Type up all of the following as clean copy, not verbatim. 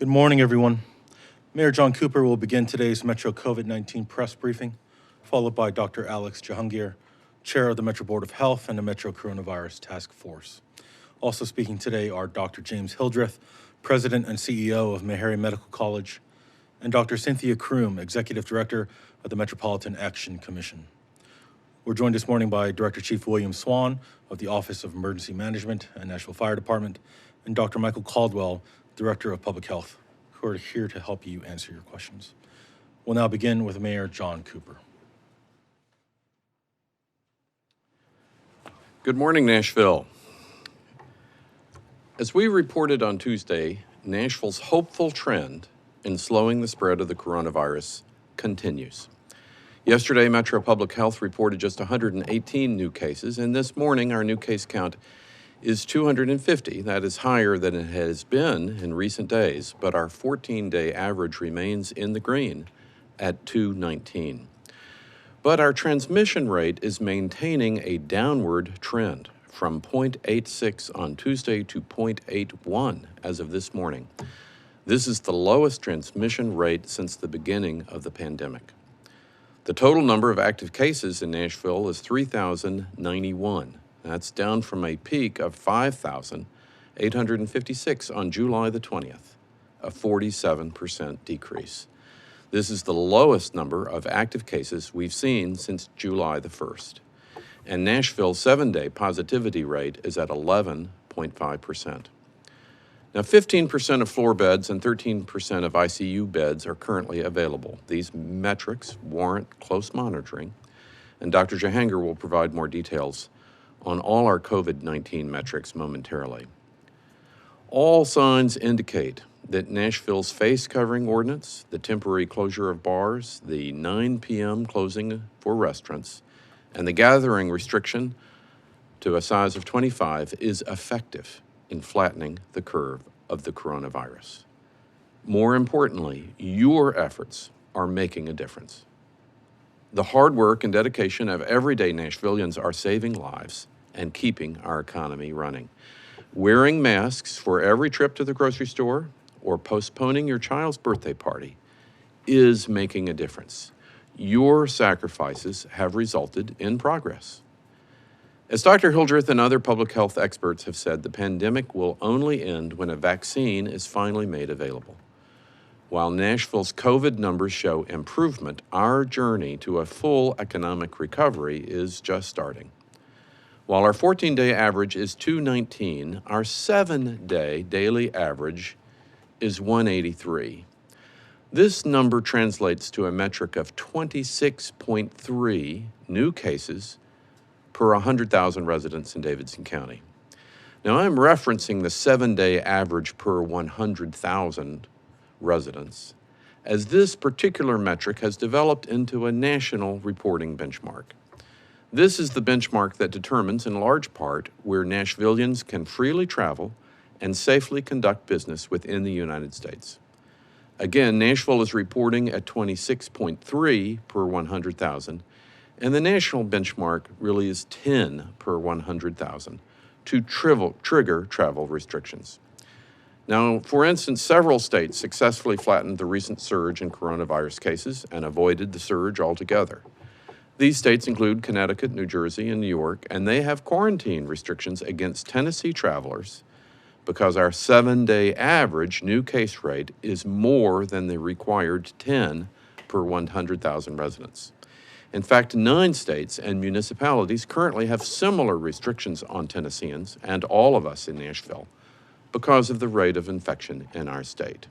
Good morning, everyone. Mayor John Cooper will begin today's Metro COVID-19 press briefing, followed by Dr. Alex Jahangir, Chair of the Metro Board of Health and the Metro Coronavirus Task Force. Also speaking today are Dr. James Hildreth, President and CEO of Meharry Medical College, and Dr. Cynthia Groom, Executive Director of the Metropolitan Action Commission. We're joined this morning by Director Chief William Swan of the Office of Emergency Management and Nashville Fire Department, and Dr. Michael Caldwell, Director of Public Health, who are here to help you answer your questions. We'll now begin with Mayor John Cooper. Good morning, Nashville. As we reported on Tuesday, Nashville's hopeful trend in slowing the spread of the coronavirus continues. Yesterday, Metro Public Health reported just 118 new cases, and this morning our new case count is 250. That is higher than it has been in recent days, but our 14-day average remains in the green at 219. But our transmission rate is maintaining a downward trend from 0.86 on Tuesday to 0.81 as of this morning. This is the lowest transmission rate since the beginning of the pandemic. The total number of active cases in Nashville is 3,091. That's down from a peak of 5,856 on July the 20th, a 47% decrease. This is the lowest number of active cases we've seen since July the 1st. And Nashville's 7-day positivity rate is at 11.5%. Now, 15% of floor beds and 13% of ICU beds are currently available. These metrics warrant close monitoring, and Dr. Jahangir will provide more details on all our COVID-19 metrics momentarily. All signs indicate that Nashville's face covering ordinance, the temporary closure of bars, the 9 p.m. closing for restaurants, and the gathering restriction to a size of 25 is effective in flattening the curve of the coronavirus. More importantly, your efforts are making a difference. The hard work and dedication of everyday Nashvillians are saving lives and keeping our economy running. Wearing masks for every trip to the grocery store or postponing your child's birthday party is making a difference. Your sacrifices have resulted in progress. As Dr. Hildreth and other public health experts have said, the pandemic will only end when a vaccine is finally made available. While Nashville's COVID numbers show improvement, our journey to a full economic recovery is just starting. While our 14-day average is 219, our 7-day daily average is 183. This number translates to a metric of 26.3 new cases per 100,000 residents in Davidson County. Now, I'm referencing the 7-day average per 100,000 residents, as this particular metric has developed into a national reporting benchmark. This is the benchmark that determines, in large part, where Nashvillians can freely travel and safely conduct business within the United States. Again, Nashville is reporting at 26.3 per 100,000, and the national benchmark really is 10 per 100,000 to trigger travel restrictions. Now, for instance, several states successfully flattened the recent surge in coronavirus cases and avoided the surge altogether. These states include Connecticut, New Jersey, and New York, and they have quarantine restrictions against Tennessee travelers because our 7-day average new case rate is more than the required 10 per 100,000 residents. In fact, 9 states and municipalities currently have similar restrictions on Tennesseans and all of us in Nashville because of the rate of infection in our state.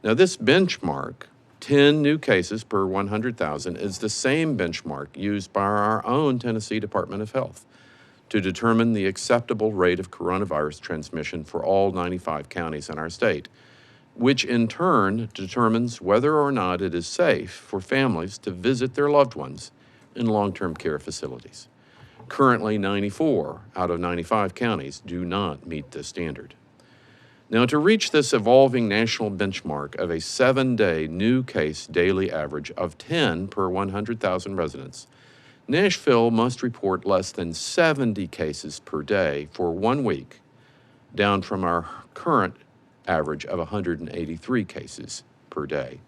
Now, this benchmark, 10 new cases per 100,000, is the same benchmark used by our own Tennessee Department of Health to determine the acceptable rate of coronavirus transmission for all 95 counties in our state, which in turn determines whether or not it is safe for families to visit their loved ones in long-term care facilities. Currently, 94 out of 95 counties do not meet this standard. Now, to reach this evolving national benchmark of a 7-day new case daily average of 10 per 100,000 residents, Nashville must report less than 70 cases per day for 1 week, down from our current average of 183 cases per day.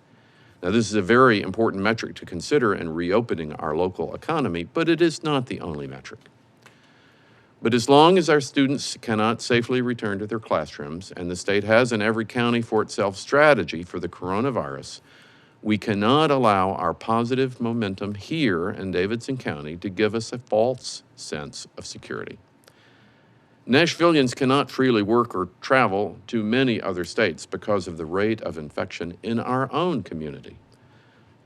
Now, this is a very important metric to consider in reopening our local economy, but it is not the only metric. But as long as our students cannot safely return to their classrooms, and the state has an every county for itself strategy for the coronavirus, we cannot allow our positive momentum here in Davidson County to give us a false sense of security. Nashvillians cannot freely work or travel to many other states because of the rate of infection in our own community.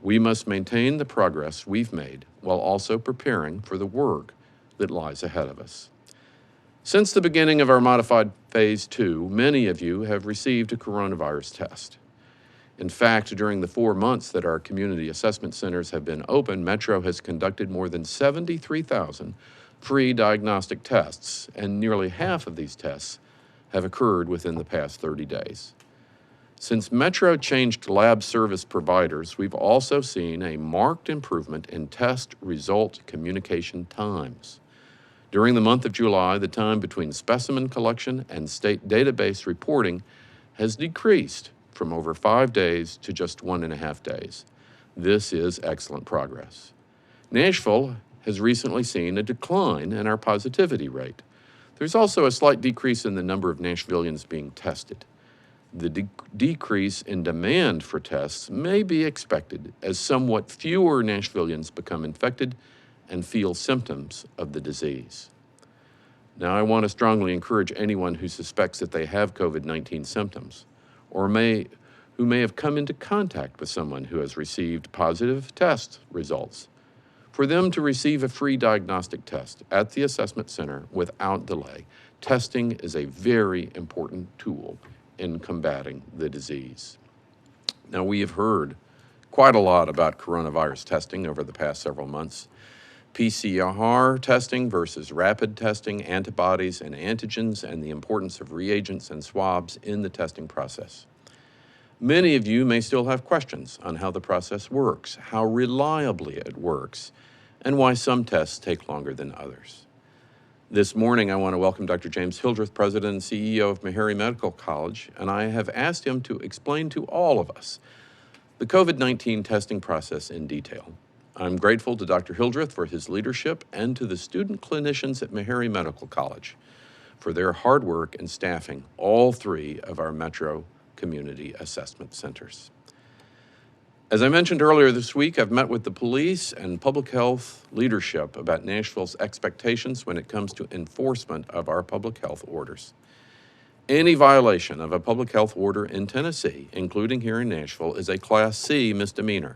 We must maintain the progress we've made while also preparing for the work that lies ahead of us. Since the beginning of our modified Phase 2, many of you have received a coronavirus test. In fact, during the 4 months that our community assessment centers have been open, Metro has conducted more than 73,000 free diagnostic tests, and nearly half of these tests have occurred within the past 30 days. Since Metro changed lab service providers, we've also seen a marked improvement in test result communication times. During the month of July, the time between specimen collection and state database reporting has decreased from over 5 days to just 1.5 days. This is excellent progress. Nashville has recently seen a decline in our positivity rate. There's also a slight decrease in the number of Nashvillians being tested. The decrease in demand for tests may be expected as somewhat fewer Nashvillians become infected and feel symptoms of the disease. Now, I want to strongly encourage anyone who suspects that they have COVID-19 symptoms or who may have come into contact with someone who has received positive test results for them to receive a free diagnostic test at the assessment center without delay. Testing is a very important tool in combating the disease. Now, we have heard quite a lot about coronavirus testing over the past several months. PCR testing versus rapid testing, antibodies and antigens, and the importance of reagents and swabs in the testing process. Many of you may still have questions on how the process works, how reliably it works, and why some tests take longer than others. This morning, I want to welcome Dr. James Hildreth, President and CEO of Meharry Medical College, and I have asked him to explain to all of us the COVID-19 testing process in detail. I'm grateful to Dr. Hildreth for his leadership and to the student clinicians at Meharry Medical College for their hard work in staffing all 3 of our Metro Community Assessment Centers. As I mentioned earlier this week, I've met with the police and public health leadership about Nashville's expectations when it comes to enforcement of our public health orders. Any violation of a public health order in Tennessee, including here in Nashville, is a Class C misdemeanor.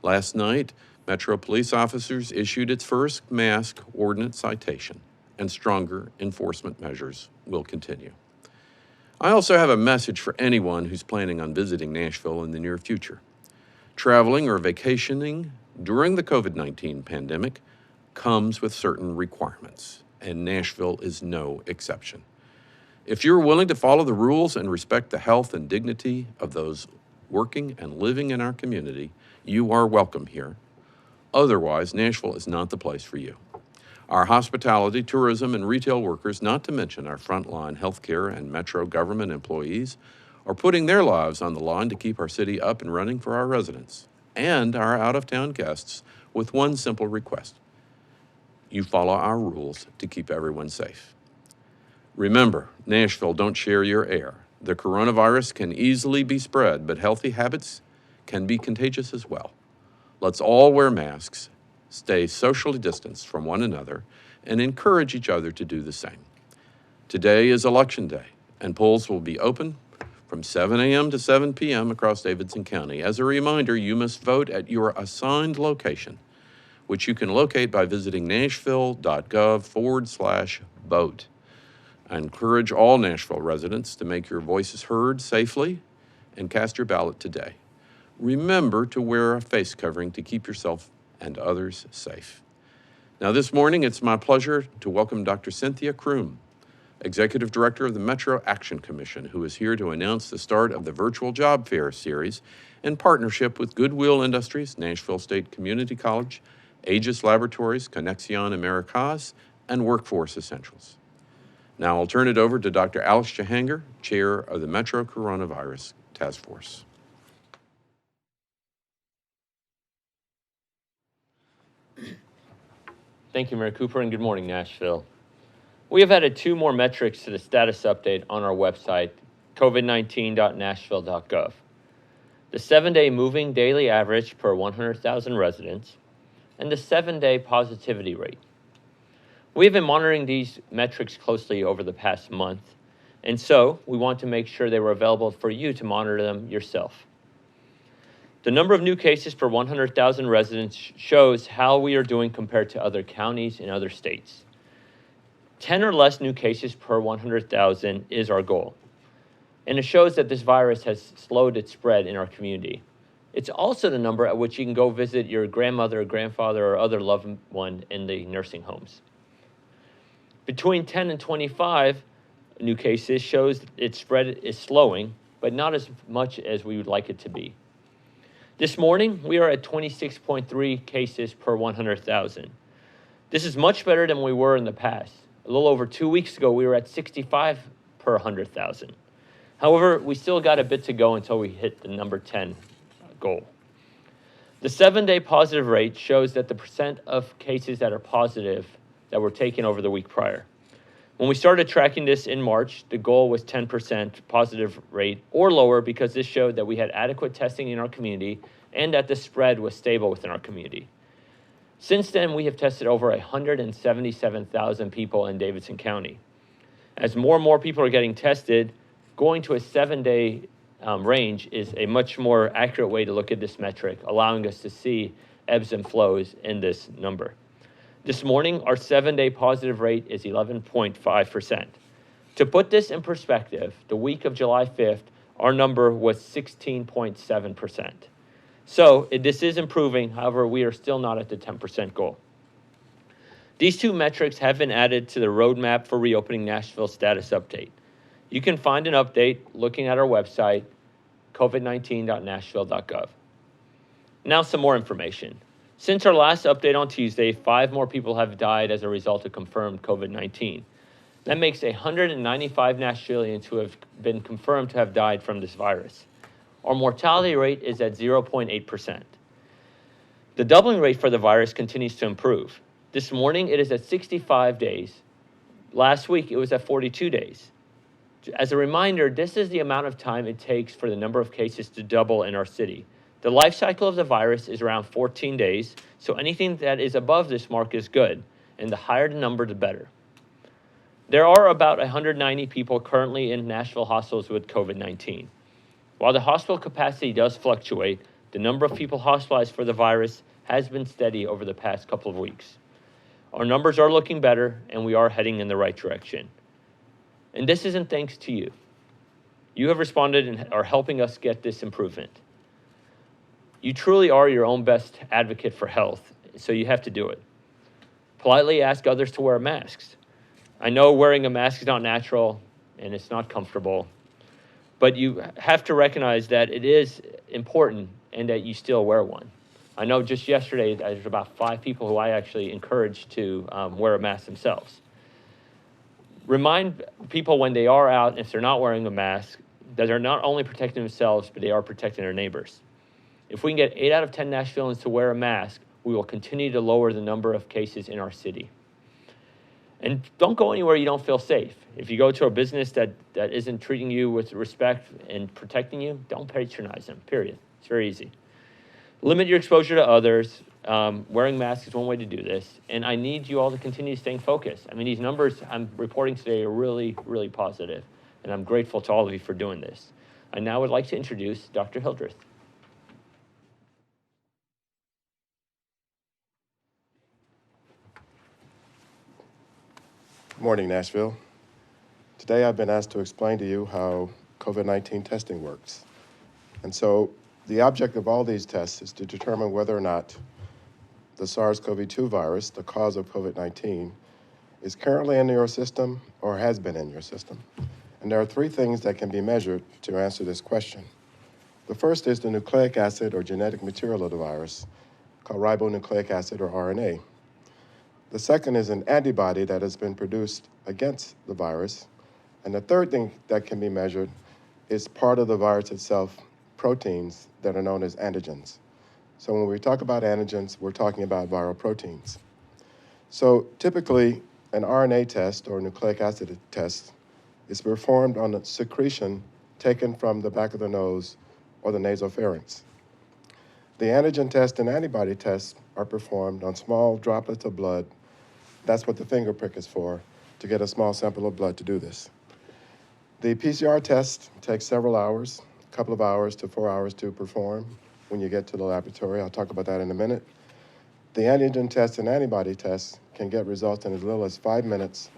Last night, Metro police officers issued its first mask ordinance citation, and stronger enforcement measures will continue. I also have a message for anyone who's planning on visiting Nashville in the near future. Traveling or vacationing during the COVID-19 pandemic comes with certain requirements, and Nashville is no exception. If you're willing to follow the rules and respect the health and dignity of those working and living in our community, you are welcome here. Otherwise, Nashville is not the place for you. Our hospitality, tourism, and retail workers, not to mention our frontline healthcare and Metro government employees, are putting their lives on the line to keep our city up and running for our residents and our out-of-town guests with one simple request. You follow our rules to keep everyone safe. Remember, Nashville, don't share your air. The coronavirus can easily be spread, but healthy habits can be contagious as well. Let's all wear masks, stay socially distanced from one another, and encourage each other to do the same. Today is Election Day, and polls will be open from 7 a.m. to 7 p.m. across Davidson County. As a reminder, you must vote at your assigned location, which you can locate by visiting nashville.gov/vote. I encourage all Nashville residents to make your voices heard safely and cast your ballot today. Remember to wear a face covering to keep yourself and others safe. Now, this morning, it's my pleasure to welcome Dr. Cynthia Groom, Executive Director of the Metro Action Commission, who is here to announce the start of the Virtual Job Fair series in partnership with Goodwill Industries, Nashville State Community College, Aegis Laboratories, Conexion Americas, and Workforce Essentials. Now I'll turn it over to Dr. Alex Jahangir, Chair of the Metro Coronavirus Task Force. Thank you, Mayor Cooper, and good morning, Nashville. We have added 2 more metrics to the status update on our website, covid19.nashville.gov. The 7-day moving daily average per 100,000 residents, and the 7-day positivity rate. We have been monitoring these metrics closely over the past month, and so we want to make sure they were available for you to monitor them yourself. The number of new cases per 100,000 residents shows how we are doing compared to other counties in other states. 10 or less new cases per 100,000 is our goal, and it shows that this virus has slowed its spread in our community. It's also the number at which you can go visit your grandmother or grandfather or other loved one in the nursing homes. Between 10 and 25 new cases shows its spread is slowing, but not as much as we would like it to be. This morning, we are at 26.3 cases per 100,000. This is much better than we were in the past. A little over 2 weeks ago, we were at 65 per 100,000. However, we still got a bit to go until we hit the number 10 goal. The 7-day positive rate shows that the percent of cases that are positive that were taken over the week prior. When we started tracking this in March, the goal was 10% positive rate or lower because this showed that we had adequate testing in our community and that the spread was stable within our community. Since then, we have tested over 177,000 people in Davidson County. As more and more people are getting tested, going to a 7-day range is a much more accurate way to look at this metric, allowing us to see ebbs and flows in this number. This morning, our 7-day positive rate is 11.5%. To put this in perspective, the week of July 5th, our number was 16.7%. So this is improving. However, we are still not at the 10% goal. These 2 metrics have been added to the roadmap for reopening Nashville status update. You can find an update looking at our website, covid19.nashville.gov. Now some more information. Since our last update on Tuesday, 5 more people have died as a result of confirmed COVID-19. That makes 195 Nashvillians who have been confirmed to have died from this virus. Our mortality rate is at 0.8%. The doubling rate for the virus continues to improve. This morning, it is at 65 days. Last week, it was at 42 days. As a reminder, this is the amount of time it takes for the number of cases to double in our city. The life cycle of the virus is around 14 days, so anything that is above this mark is good, and the higher the number, the better. There are about 190 people currently in Nashville hospitals with COVID-19. While the hospital capacity does fluctuate, the number of people hospitalized for the virus has been steady over the past couple of weeks. Our numbers are looking better, and we are heading in the right direction. And this isn't thanks to you. You have responded and are helping us get this improvement. You truly are your own best advocate for health, so you have to do it. Politely ask others to wear masks. I know wearing a mask is not natural and it's not comfortable, but you have to recognize that it is important and that you still wear one. I know just yesterday there's about 5 people who I actually encouraged to wear a mask themselves. Remind people when they are out, if they're not wearing a mask, that they're not only protecting themselves, but they are protecting their neighbors. If we can get 8 out of 10 Nashvillians to wear a mask, we will continue to lower the number of cases in our city. And don't go anywhere you don't feel safe. If you go to a business that isn't treating you with respect and protecting you, don't patronize them, period. It's very easy. Limit your exposure to others. Wearing masks is one way to do this. And I need you all to continue staying focused. I mean, these numbers I'm reporting today are really, really positive, and I'm grateful to all of you for doing this. I now would like to introduce Dr. Hildreth. Good morning, Nashville. Today I've been asked to explain to you how COVID-19 testing works. And so the object of all these tests is to determine whether or not the SARS-CoV-2 virus, the cause of COVID-19, is currently in your system or has been in your system. And there are 3 things that can be measured to answer this question. The first is the nucleic acid or genetic material of the virus, called ribonucleic acid or RNA. The second is an antibody that has been produced against the virus. And the third thing that can be measured is part of the virus itself, proteins that are known as antigens. So when we talk about antigens, we're talking about viral proteins. So typically, an RNA test or nucleic acid test is performed on a secretion taken from the back of the nose or the nasopharynx. The antigen test and antibody tests are performed on small droplets of blood. That's what the finger prick is for, to get a small sample of blood to do this. The PCR test takes several hours, a couple of hours to 4 hours to perform when you get to the laboratory. I'll talk about that in a minute. The antigen test and antibody tests can get results in as little as 5 minutes,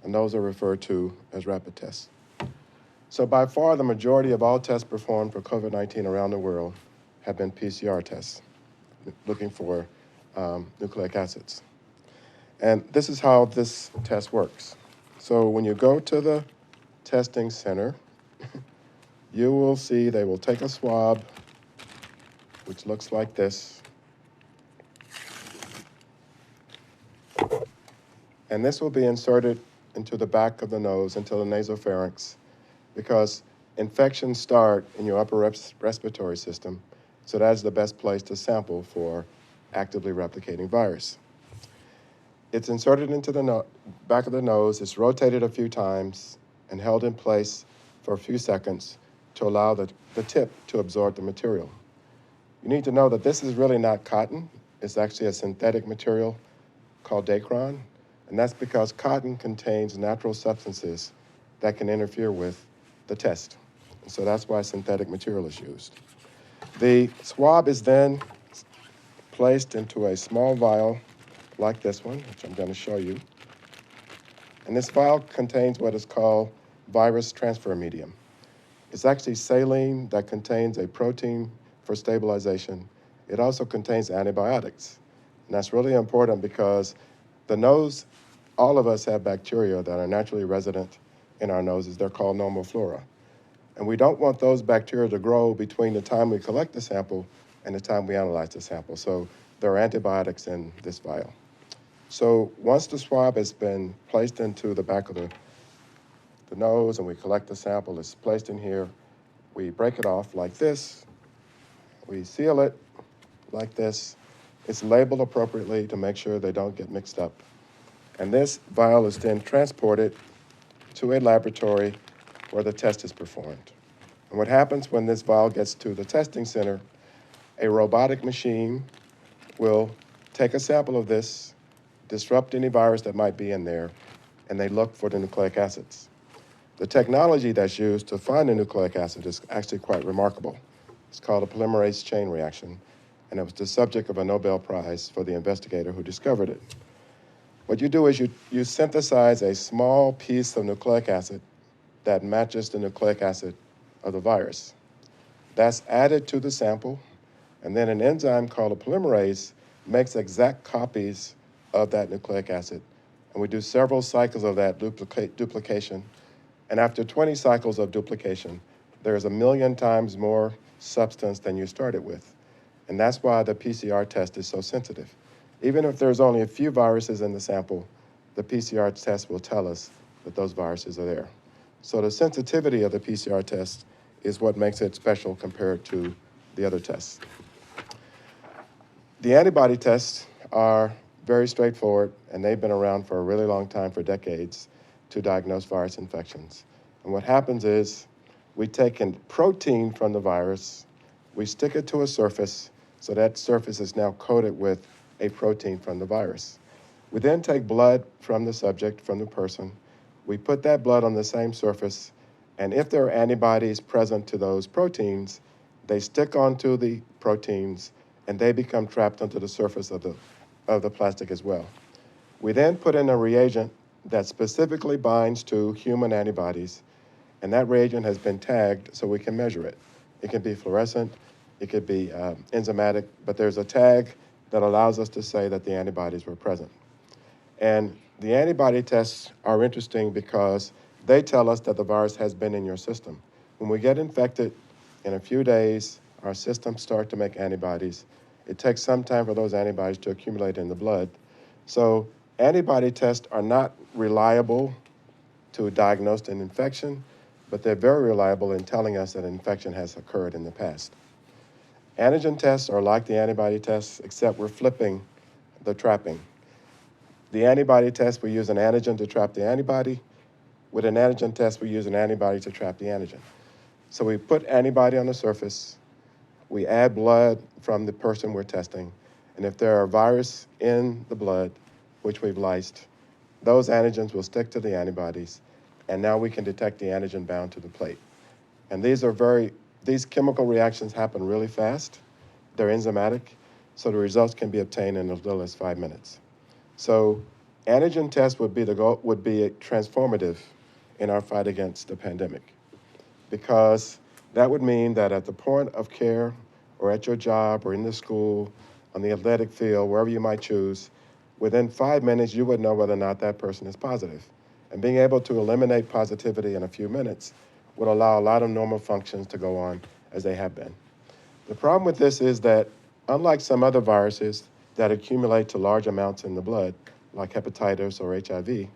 and those are referred to as rapid tests. So by far, the majority of all tests performed for COVID-19 around the world have been PCR tests, looking for nucleic acids. And this is how this test works. So when you go to the testing center, you will see they will take a swab, which looks like this. And this will be inserted into the back of the nose, into the nasopharynx, because infections start in your upper respiratory system, so that's the best place to sample for actively replicating virus. It's inserted into the back of the nose, it's rotated a few times, and held in place for a few seconds to allow the tip to absorb the material. You need to know that this is really not cotton. It's actually a synthetic material called Dacron, and that's because cotton contains natural substances that can interfere with the test. And so that's why synthetic material is used. The swab is then placed into a small vial like this one, which I'm going to show you. And this vial contains what is called virus transfer medium. It's actually saline that contains a protein for stabilization. It also contains antibiotics. And that's really important because the nose, all of us have bacteria that are naturally resident in our noses. They're called normal flora. And we don't want those bacteria to grow between the time we collect the sample and the time we analyze the sample. So there are antibiotics in this vial. So once the swab has been placed into the back of the nose and we collect the sample, it's placed in here, we break it off like this, we seal it like this. It's labeled appropriately to make sure they don't get mixed up. And this vial is then transported to a laboratory where the test is performed. And what happens when this vial gets to the testing center, a robotic machine will take a sample of this, disrupt any virus that might be in there, and they look for the nucleic acids. The technology that's used to find the nucleic acid is actually quite remarkable. It's called a polymerase chain reaction, and it was the subject of a Nobel Prize for the investigator who discovered it. What you do is you synthesize a small piece of nucleic acid that matches the nucleic acid of the virus. That's added to the sample, and then an enzyme called a polymerase makes exact copies of that nucleic acid. And we do several cycles of that duplication. And after 20 cycles of duplication, there's 1 million times more substance than you started with. And that's why the PCR test is so sensitive. Even if there's only a few viruses in the sample, the PCR test will tell us that those viruses are there. So the sensitivity of the PCR test is what makes it special compared to the other tests. The antibody tests are very straightforward, and they've been around for a really long time, for decades, to diagnose virus infections. And what happens is we take a protein from the virus, we stick it to a surface, so that surface is now coated with a protein from the virus. We then take blood from the subject, from the person, we put that blood on the same surface, and if there are antibodies present to those proteins, they stick onto the proteins and they become trapped onto the surface of the plastic as well. We then put in a reagent that specifically binds to human antibodies, and that reagent has been tagged so we can measure it. It can be fluorescent, it could be enzymatic, but there's a tag that allows us to say that the antibodies were present. And the antibody tests are interesting because they tell us that the virus has been in your system. When we get infected, in a few days, our systems start to make antibodies. It takes some time for those antibodies to accumulate in the blood. So Antibody tests are not reliable to diagnose an infection, but they're very reliable in telling us that an infection has occurred in the past. Antigen tests are like the antibody tests, except we're flipping the trapping. The antibody test, we use an antigen to trap the antibody. With an antigen test, we use an antibody to trap the antigen. So we put antibody on the surface, we add blood from the person we're testing, and if there are virus in the blood, which we've lysed, those antigens will stick to the antibodies, and now we can detect the antigen bound to the plate. And these chemical reactions happen really fast. They're enzymatic, so the results can be obtained in as little as 5 minutes. So antigen tests would be transformative in our fight against the pandemic, because that would mean that at the point of care or at your job or in the school, on the athletic field, wherever you might choose, within 5 minutes, you would know whether or not that person is positive. And being able to eliminate positivity in a few minutes would allow a lot of normal functions to go on as they have been. The problem with this is that, unlike some other viruses that accumulate to large amounts in the blood, like hepatitis or HIV,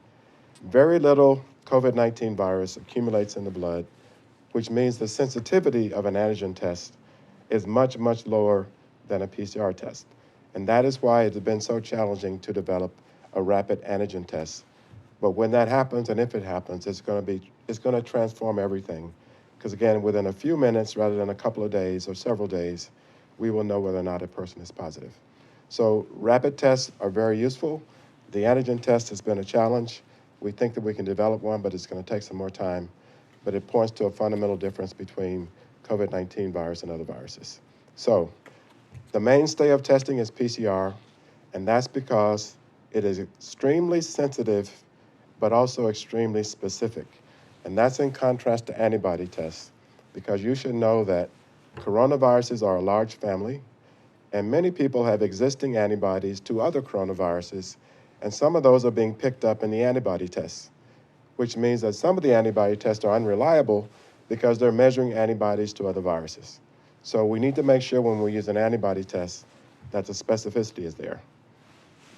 very little COVID-19 virus accumulates in the blood, which means the sensitivity of an antigen test is much, much lower than a PCR test. And that is why it's been so challenging to develop a rapid antigen test. But when that happens, and if it happens, it's going to transform everything. Because again, within a few minutes, rather than a couple of days or several days, we will know whether or not a person is positive. So rapid tests are very useful. The antigen test has been a challenge. We think that we can develop one, but it's going to take some more time. But it points to a fundamental difference between COVID-19 virus and other viruses. So the mainstay of testing is PCR, and that's because it is extremely sensitive, but also extremely specific. And that's in contrast to antibody tests, because you should know that coronaviruses are a large family, and many people have existing antibodies to other coronaviruses, and some of those are being picked up in the antibody tests, which means that some of the antibody tests are unreliable because they're measuring antibodies to other viruses. So we need to make sure when we use an antibody test that the specificity is there.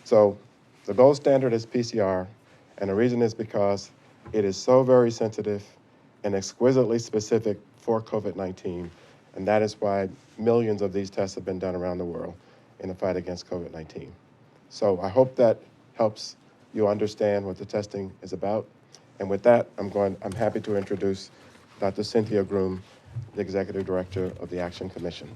So the gold standard is PCR, and the reason is because it is so very sensitive and exquisitely specific for COVID-19, and that is why millions of these tests have been done around the world in the fight against COVID-19. So I hope that helps you understand what the testing is about. And with that, I'm happy to introduce Dr. Cynthia Groom, the Executive Director of the Action Commission.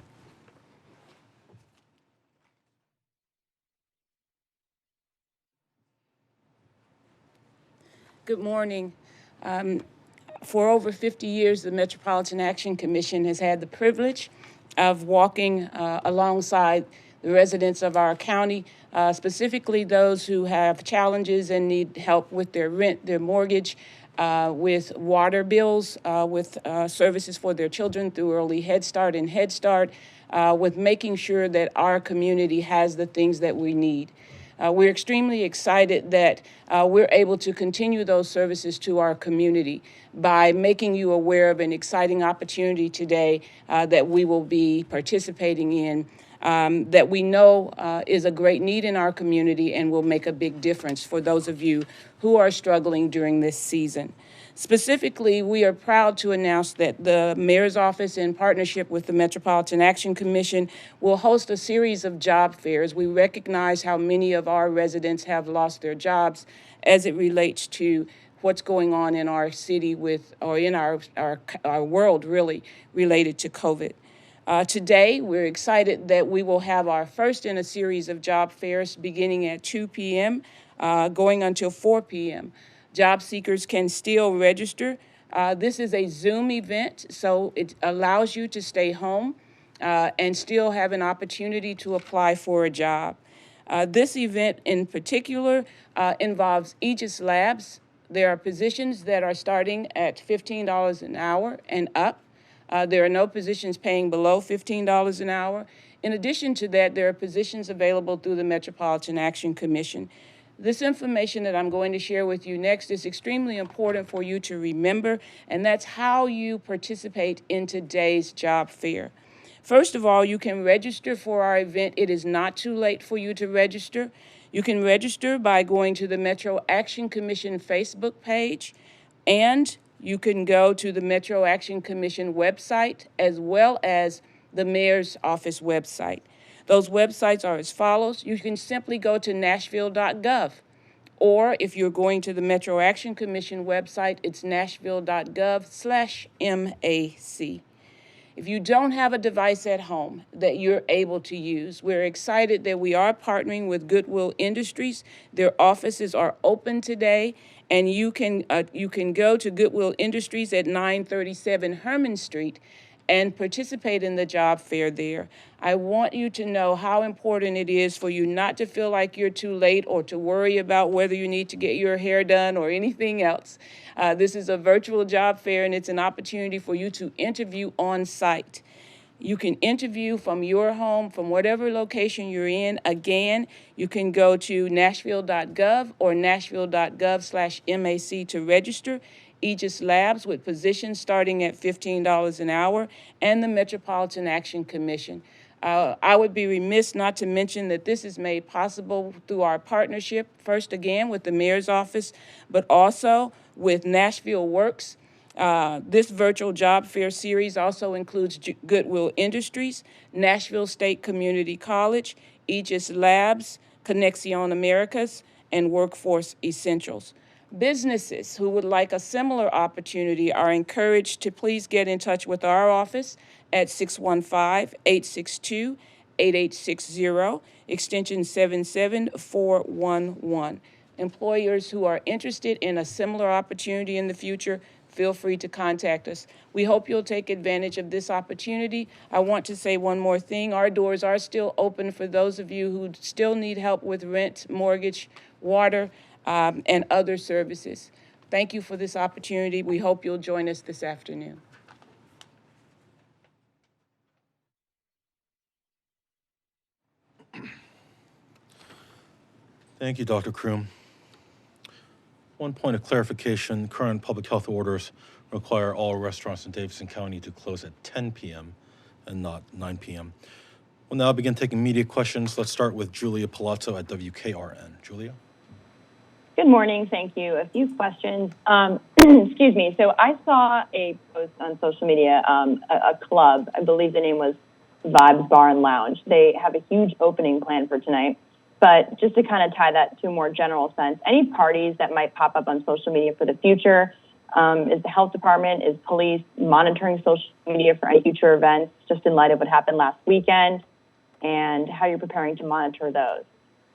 Good morning. For over 50 years, the Metropolitan Action Commission has had the privilege of walking alongside the residents of our county, specifically those who have challenges and need help with their rent, their mortgage, with water bills, with services for their children through early Head Start and Head Start, with making sure that our community has the things that we need. We're extremely excited that we're able to continue those services to our community by making you aware of an exciting opportunity today that we will be participating in, that we know is a great need in our community and will make a big difference for those of you who are struggling during this season. Specifically, we are proud to announce that the Mayor's Office, in partnership with the Metropolitan Action Commission, will host a series of job fairs. We recognize how many of our residents have lost their jobs as it relates to what's going on in our city or in our world, really, related to COVID. Today, we're excited that we will have our first in a series of job fairs beginning at 2 p.m., going until 4 p.m. Job seekers can still register. This is a Zoom event, so it allows you to stay home and still have an opportunity to apply for a job. This event in particular involves Aegis Labs. There are positions that are starting at $15 an hour and up. There are no positions paying below $15 an hour. In addition to that, there are positions available through the Metropolitan Action Commission. This information that I'm going to share with you next is extremely important for you to remember, and that's how you participate in today's job fair. First of all, you can register for our event. It is not too late for you to register. You can register by going to the Metro Action Commission Facebook page, and you can go to the Metro Action Commission website as well as the mayor's office website. Those websites are as follows. You can simply go to nashville.gov, or if you're going to the Metro Action Commission website, it's nashville.gov/MAC. If you don't have a device at home that you're able to use, we're excited that we are partnering with Goodwill Industries. Their offices are open today, and you can go to Goodwill Industries at 937 Herman Street and participate in the job fair there. I want you to know how important it is for you not to feel like you're too late or to worry about whether you need to get your hair done or anything else. This is a virtual job fair, and it's an opportunity for you to interview on site. You can interview from your home, from whatever location you're in. Again, you can go to nashville.gov or nashville.gov/MAC to register. Aegis Labs with positions starting at $15 an hour, and the Metropolitan Action Commission. I would be remiss not to mention that this is made possible through our partnership, first again with the mayor's office, but also with Nashville Works. This virtual job fair series also includes Goodwill Industries, Nashville State Community College, Aegis Labs, Conexion Americas, and Workforce Essentials. Businesses who would like a similar opportunity are encouraged to please get in touch with our office at 615-862-8860, extension 77411. Employers who are interested in a similar opportunity in the future, feel free to contact us. We hope you'll take advantage of this opportunity. I want to say one more thing. Our doors are still open for those of you who still need help with rent, mortgage, water, and other services. Thank you for this opportunity. We hope you'll join us this afternoon. Thank you, Dr. Groom. One point of clarification, current public health orders require all restaurants in Davidson County to close at 10 p.m. and not 9 p.m. We'll now begin taking media questions. Let's start with Julia Palazzo at WKRN. Julia? Good morning. Thank you. A few questions. Excuse me. So I saw a post on social media, a club, I believe the name was Vibes Bar and Lounge. They have a huge opening plan for tonight. But just to kind of tie that to a more general sense, any parties that might pop up on social media for the future, is the health department, is police monitoring social media for any future events, just in light of what happened last weekend, and how you're preparing to monitor those?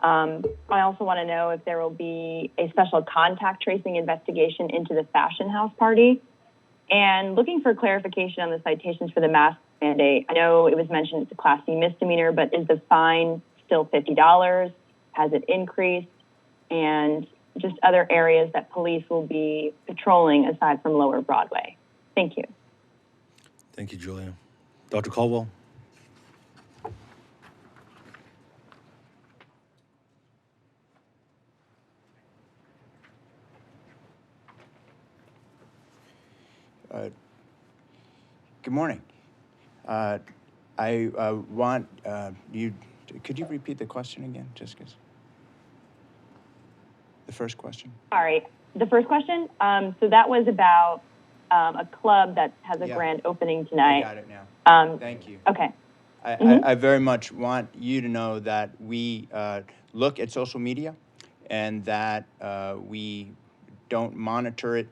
I also want to know if there will be a special contact tracing investigation into the Fashion House party. And looking for clarification on the citations for the mask mandate. I know it was mentioned it's a Class C misdemeanor, but is the fine still $50? Has it increased? And just other areas that police will be patrolling aside from Lower Broadway. Thank you. Thank you, Julia. Dr. Caldwell? Good morning. I want you. Could you repeat the question again, just because? The first question. Sorry, the first question. So that was about a club that has a grand opening tonight. I got it now. Thank you. Okay. I very much want you to know that we look at social media and that we don't monitor it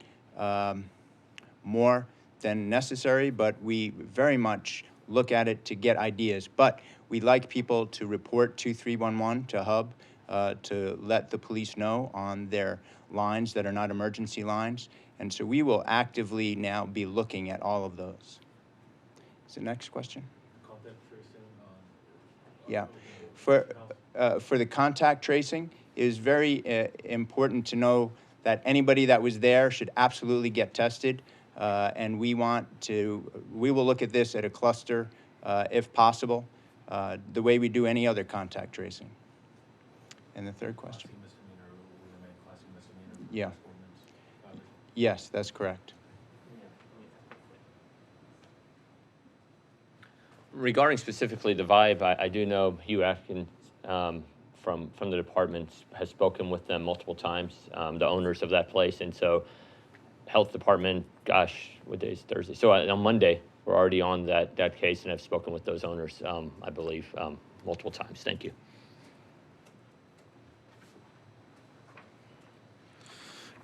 more than necessary, but we very much look at it to get ideas. But we like people to report 2311 to HUB to let the police know on their lines that are not emergency lines. And so we will actively now be looking at all of those. Is the next question? Contact tracing. Yeah. For the contact tracing, it is very important to know that anybody that was there should absolutely get tested. And we will look at this at a cluster if possible, the way we do any other contact tracing. And the third question? Yeah. Yes, that's correct. Regarding specifically the Vibe, I do know Hugh Atkins from the department has spoken with them multiple times, the owners of that place, and so health department, gosh, what day is Thursday? So on Monday, we're already on that case, and I've spoken with those owners, I believe, multiple times. Thank you.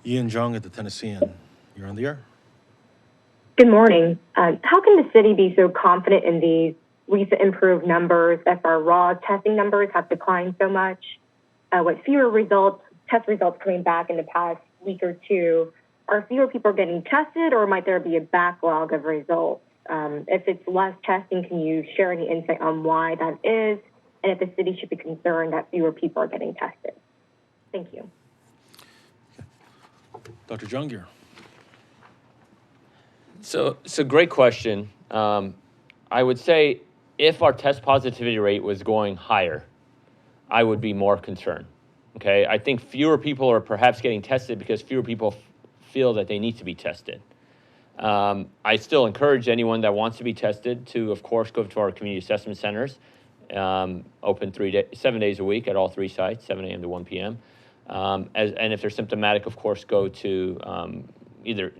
Ian Jung at the Tennessean, you're on the air. Good morning. How can the city be so confident in these recent improved numbers if our raw testing numbers have declined so much? With fewer test results coming back in the past week or two, are fewer people getting tested, or might there be a backlog of results? If it's less testing, can you share any insight on why that is, and if the city should be concerned that fewer people are getting tested? Thank you. Dr. Jungier. So it's a great question. I would say if our test positivity rate was going higher, I would be more concerned. Okay, I think fewer people are perhaps getting tested because fewer people feel that they need to be tested. I still encourage anyone that wants to be tested to, of course, go to our community assessment centers, open 7 days a week at all 3 sites, 7 a.m. to 1 p.m. And if they're symptomatic, of course, go to either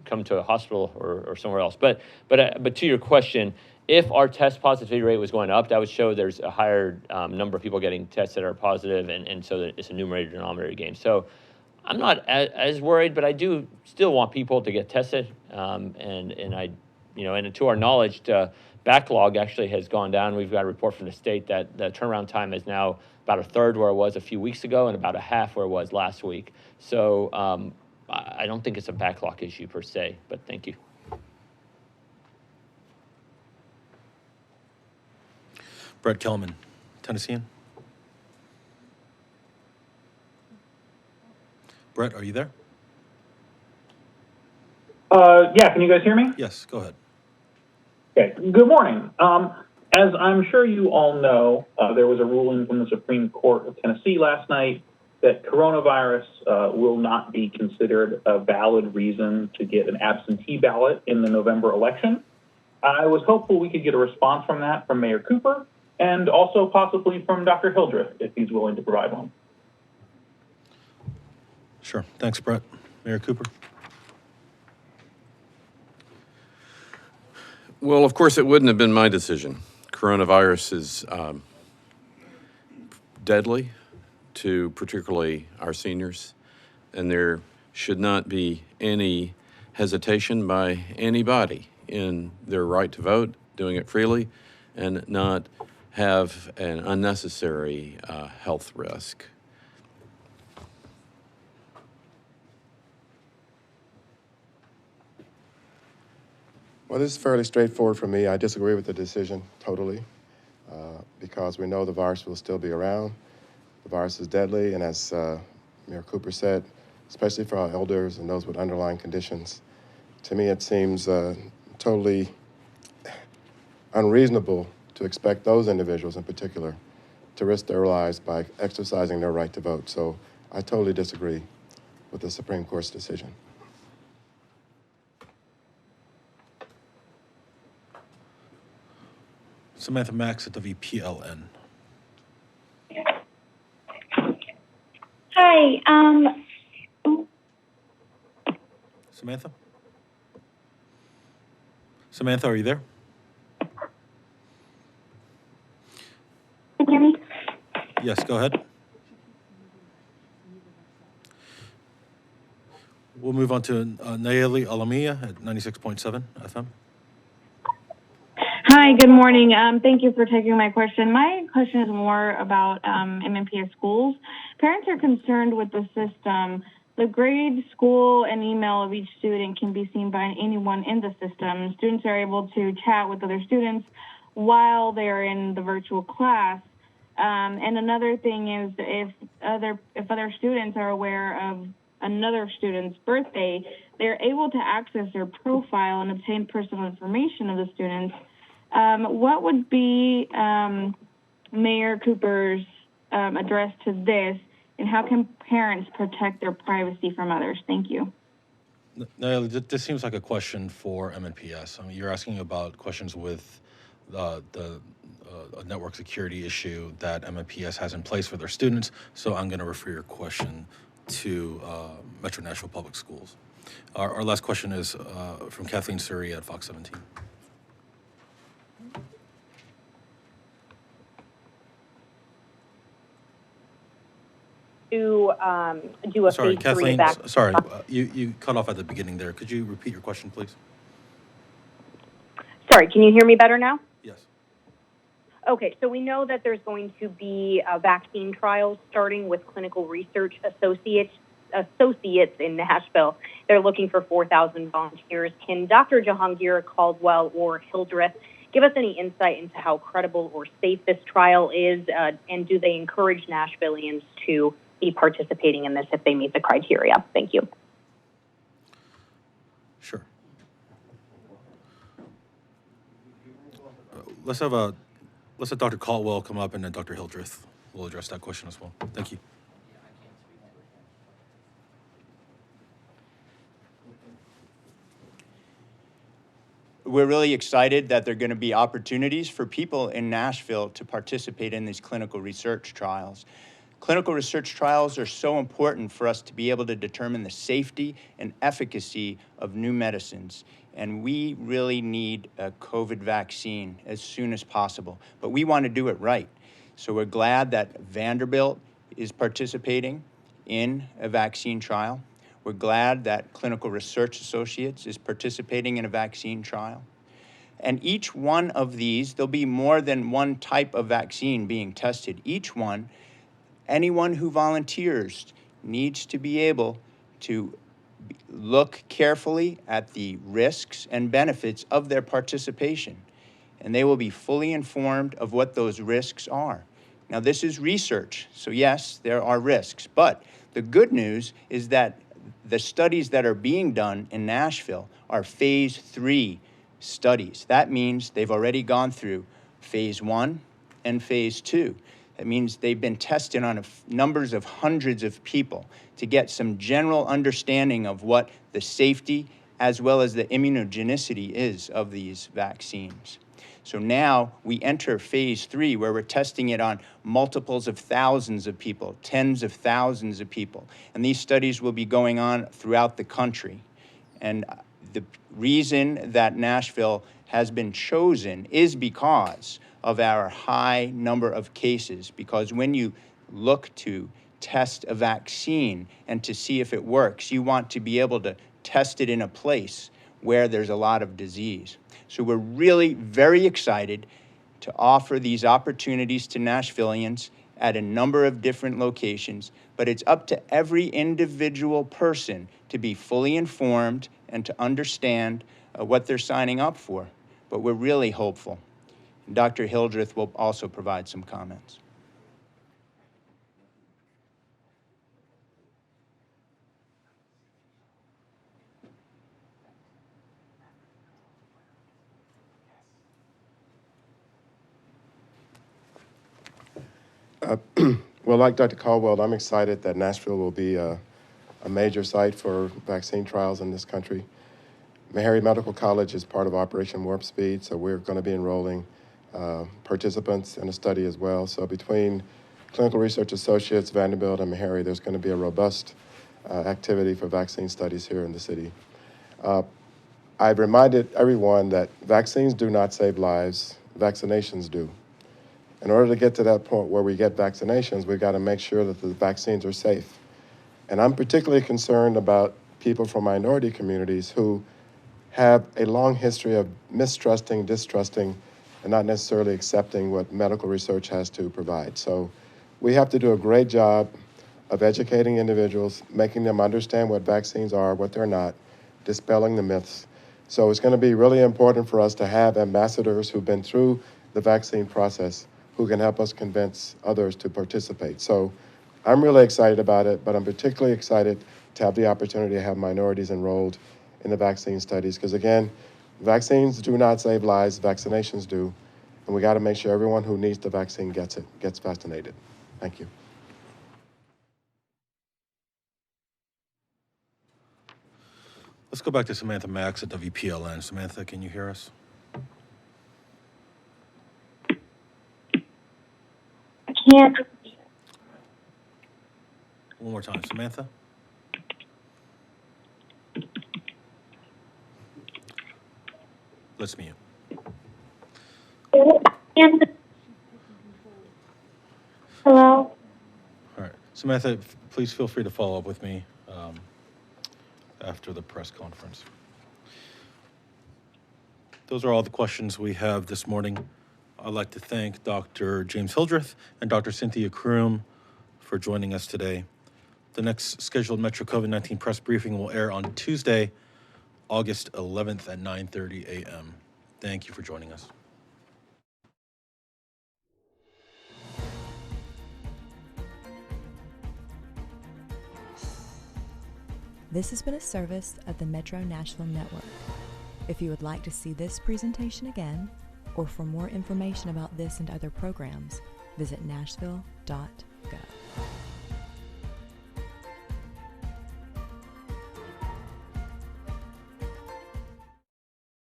come to a hospital or somewhere else. But to your question, if our test positivity rate was going up, that would show there's a higher number of people getting tested that are positive, and so that it's a numerator-denominator game. So I'm not as worried, but I do still want people to get tested. And I, and to our knowledge, the backlog actually has gone down. We've got a report from the state that the turnaround time is now about a third where it was a few weeks ago and about a half where it was last week. So I don't think it's a backlog issue per se, but thank you. Brett Kelman, Tennessean. Brett, are you there? Yeah, can you guys hear me? Yes, go ahead. Okay, good morning. As I'm sure you all know, there was a ruling from the Supreme Court of Tennessee last night that coronavirus will not be considered a valid reason to get an absentee ballot in the November election. I was hopeful we could get a response from that from Mayor Cooper and also possibly from Dr. Hildreth, if he's willing to provide one. Sure. Thanks, Brett. Mayor Cooper. Well, of course, it wouldn't have been my decision. Coronavirus is deadly to particularly our seniors, and there should not be any hesitation by anybody in their right to vote, doing it freely, and not have an unnecessary health risk. Well, this is fairly straightforward for me. I disagree with the decision totally because we know the virus will still be around. The virus is deadly, and as Mayor Cooper said, especially for our elders and those with underlying conditions, to me it seems totally unreasonable to expect those individuals in particular to risk their lives by exercising their right to vote. So I totally disagree with the Supreme Court's decision. Samantha Max at WPLN. Hi. Samantha? Samantha, are you there? Can you hear me? Yes, go ahead. We'll move on to Nayeli Alamia at 96.7 FM. Hi, good morning. Thank you for taking my question. My question is more about MNPS schools. Parents are concerned with the system. The grade, school, and email of each student can be seen by anyone in the system. Students are able to chat with other students while they're in the virtual class. And another thing is if other students are aware of another student's birthday, they're able to access their profile and obtain personal information of the students. What would be Mayor Cooper's address to this, and how can parents protect their privacy from others? Thank you. No, this seems like a question for MNPS. I mean, you're asking about questions with the a network security issue that MNPS has in place for their students. So I'm going to refer your question to Metro Nashville Public Schools. Our last question is from Kathleen Suri at Fox 17. To do a Sorry, phase 3 Kathleen, vaccine. sorry, you cut off at the beginning there. Could you repeat your question, please? Sorry, can you hear me better now? Yes. Okay, so we know that there's going to be vaccine trials starting with clinical research associates in Nashville. They're looking for 4,000 volunteers. Can Dr. Jahangir, Caldwell, or Hildreth give us any insight into how credible or safe this trial is, and do they encourage Nashvillians to be participating in this if they meet the criteria? Thank you. Sure. Let's have Dr. Caldwell come up, and then Dr. Hildreth will address that question as well. Thank you. We're really excited that there are going to be opportunities for people in Nashville to participate in these clinical research trials. Clinical research trials are so important for us to be able to determine the safety and efficacy of new medicines. And we really need a COVID vaccine as soon as possible. But we want to do it right. So we're glad that Vanderbilt is participating in a vaccine trial. We're glad that Clinical Research Associates is participating in a vaccine trial. And each one of these, there'll be more than one type of vaccine being tested. Each one, anyone who volunteers needs to be able to look carefully at the risks and benefits of their participation. And they will be fully informed of what those risks are. Now, this is research, so yes, there are risks. But the good news is that the studies that are being done in Nashville are phase 3 studies. That means they've already gone through phase 1 and phase 2. That means they've been tested on numbers of hundreds of people to get some general understanding of what the safety as well as the immunogenicity is of these vaccines. So now we enter phase 3, where we're testing it on multiples of thousands of people, tens of thousands of people. And these studies will be going on throughout the country. And the reason that Nashville has been chosen is because of our high number of cases. Because when you look to test a vaccine and to see if it works, you want to be able to test it in a place where there's a lot of disease. So we're really very excited to offer these opportunities to Nashvillians at a number of different locations, but it's up to every individual person to be fully informed and to understand what they're signing up for. But we're really hopeful. And Dr. Hildreth will also provide some comments. Well, like Dr. Caldwell, I'm excited that Nashville will be a major site for vaccine trials in this country. Meharry Medical College is part of Operation Warp Speed, so we're going to be enrolling participants in a study as well. So between Clinical Research Associates, Vanderbilt, and Meharry, there's going to be a robust activity for vaccine studies here in the city. I've reminded everyone that vaccines do not save lives, vaccinations do. In order to get to that point where we get vaccinations, we've got to make sure that the vaccines are safe. And I'm particularly concerned about people from minority communities who have a long history of mistrusting, distrusting, and not necessarily accepting what medical research has to provide. So we have to do a great job of educating individuals, making them understand what vaccines are, what they're not, dispelling the myths. So it's going to be really important for us to have ambassadors who've been through the vaccine process who can help us convince others to participate. So I'm really excited about it, but I'm particularly excited to have the opportunity to have minorities enrolled in the vaccine studies, because again, vaccines do not save lives, vaccinations do, and we got to make sure everyone who needs the vaccine gets vaccinated. Thank you. Let's go back to Samantha Max at WPLN. Samantha, can you hear us? Samantha. One more time, Samantha. Let's mute. Hello? All right. Samantha, please feel free to follow up with me after the press conference. Those are all the questions we have this morning. I'd like to thank Dr. James Hildreth and Dr. Cynthia Groom for joining us today. The next scheduled Metro COVID-19 press briefing will air on Tuesday, August 11th at 9:30 a.m. Thank you for joining us. This has been a service of the Metro Nashville Network. If you would like to see this presentation again, or for more information about this and other programs, visit nashville.gov.